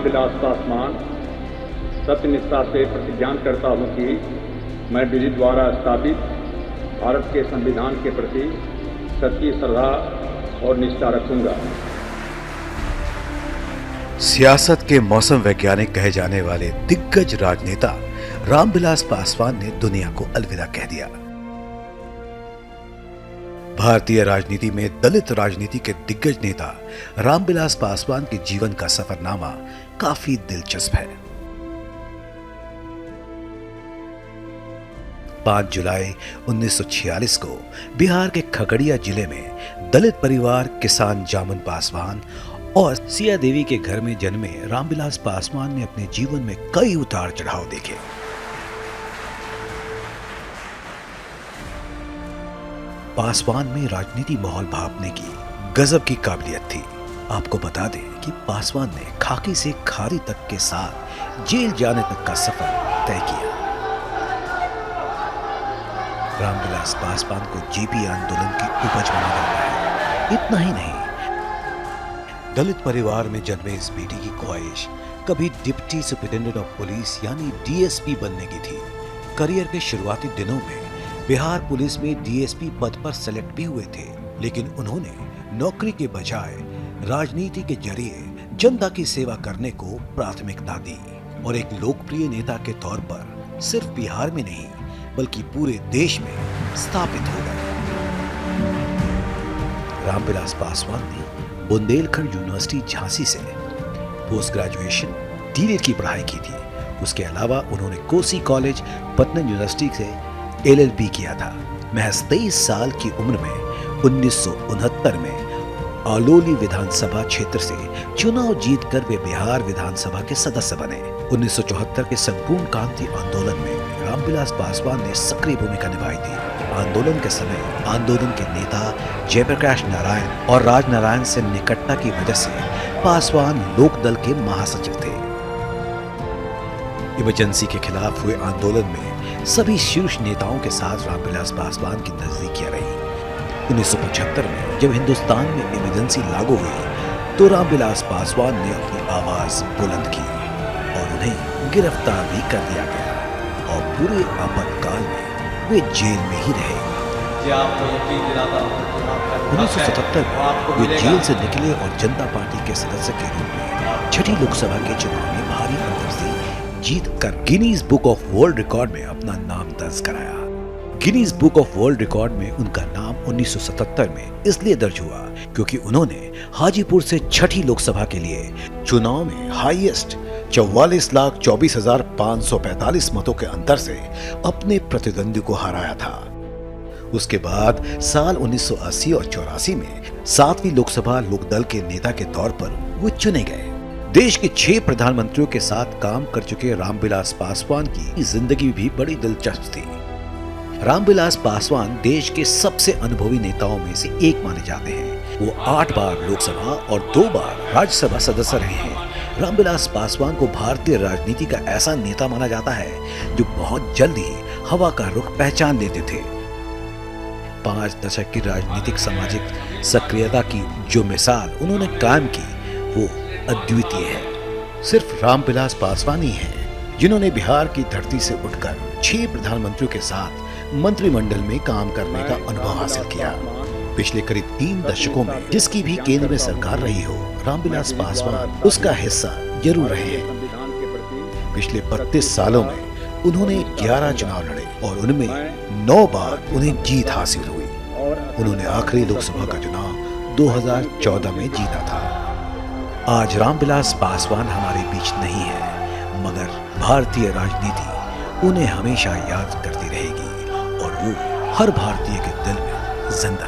रामविलास पासवान सत्यनिष्ठा से प्रतिज्ञान करता हूं कि मैं विधि द्वारा स्थापित भारत के संविधान के प्रति सच्ची श्रद्धा और निष्ठा रखूंगा। सियासत के मौसम वैज्ञानिक कहे जाने वाले दिग्गज राजनेता रामविलास पासवान ने दुनिया को अलविदा कह दिया। भारतीय राजनीति में दलित राजनीति के दिग्गज नेता रामविलास पासवान के जीवन का सफरनामा काफी दिलचस्प है। 5 जुलाई 1946 को बिहार के खगड़िया जिले में दलित परिवार किसान जामुन पासवान और सिया देवी के घर में जन्मे रामविलास पासवान ने अपने जीवन में कई उतार चढ़ाव देखे। पासवान में राजनीति माहौल भांपने की गजब की काबिलियत थी। आपको बता दें कि पासवान ने खाकी से खादी तक के साथ जेल जाने तक का सफर तय किया। रामविलास पासवान को जेपी आंदोलन की उपज माना जाता है। इतना ही नहीं, दलित परिवार में जन्मे इस बेटी की ख्वाहिश कभी डिप्टी सुपरिटेंडेंट ऑफ पुलिस यानी डीएसपी बनने की थी। करियर के शुरुआती दिनों में बिहार पुलिस में डीएसपी पद पर सेलेक्ट भी हुए थे, लेकिन उन्होंने नौकरी के बजाय राजनीति के जरिए जनता की सेवा करने को प्राथमिकता दी और एक लोकप्रिय नेता के तौर पर सिर्फ बिहार में नहीं बल्कि पूरे देश में स्थापित हो गए। रामविलास पासवान ने बुंदेलखंड यूनिवर्सिटी झांसी से पोस्ट ग्रेजुएशन डीएड की पढ़ाई की थी। उसके अलावा उन्होंने कोसी कॉलेज पटना यूनिवर्सिटी से एलएलबी किया था। महज 23 साल की उम्र में 1969 में आलोली विधानसभा क्षेत्र से चुनाव जीतकर वे बिहार विधानसभा के सदस्य बने। 1974 के संपूर्ण क्रांति आंदोलन में रामविलास पासवान ने सक्रिय भूमिका निभाई थी। आंदोलन के समय आंदोलन के नेता जयप्रकाश नारायण और राजनारायण से निकटता की वजह से पासवान लोकदल के महासचिव थे। इमरजेंसी के खिलाफ हुए आंदोलन में सभी शीर्ष नेताओं के साथ रामविलास पासवान की नजदीकियां रही। 1975 में जब हिंदुस्तान में इमरजेंसी लागू हुई तो रामविलास पासवान ने अपनी आवाज बुलंद की और उन्हें गिरफ्तार भी कर दिया गया और पूरे आपातकाल में वे जेल में ही रहे। 1977 में वे जेल से निकले और जनता पार्टी के सदस्य के रूप में छठी लोकसभा के चुनाव में भारी अंतर से जीत कर Guinness book of world record में अपना नाम दर्ज कराया। Guinness book of world record में उनका नाम 1977 में इसलिए दर्ज हुआ क्योंकि उन्होंने हाजीपुर से छठी लोकसभा के लिए चुनाव में हाईएस्ट 44,24,545 मतों के अंतर से अपने प्रतिद्वंदी को हराया था। उसके बाद साल 1980 और 84 में 7वीं लोकसभा लोकदल के नेता के तौर पर वो चुने गए। देश के 6 प्रधानमंत्रियों के साथ काम कर चुके रामविलास पासवान की जिंदगी भी बड़ी दिलचस्प थी। रामविलास पासवान देश के सबसे अनुभवी नेताओं में से एक माने जाते हैं। वो 8 बार लोकसभा और 2 बार राज्यसभा सदस्य रहे हैं। रामविलास पासवान को भारतीय राजनीति का ऐसा नेता माना जाता है जो बहुत जल्द ही हवा का रुख पहचान लेते थे। 5 दशक की राजनीतिक सामाजिक सक्रियता की जो मिसाल उन्होंने कायम की वो अद्वितीय है। सिर्फ रामविलास पासवान ही हैं जिन्होंने बिहार की धरती से उठकर 6 प्रधानमंत्रियों के साथ मंत्रिमंडल में काम करने का अनुभव हासिल किया। पिछले करीब 3 दशकों में जिसकी भी केंद्र में सरकार रही हो, रामविलास पासवान उसका हिस्सा जरूर रहे हैं। पिछले 32 सालों में उन्होंने 11 चुनाव लड़े और उनमें 9 बार उन्हें जीत हासिल हुई। उन्होंने आखिरी लोकसभा का चुनाव 2014 में जीता था। आज रामविलास पासवान हमारे बीच नहीं है, मगर भारतीय राजनीति उन्हें हमेशा याद करती रहेगी और वो हर भारतीय के दिल में जिंदा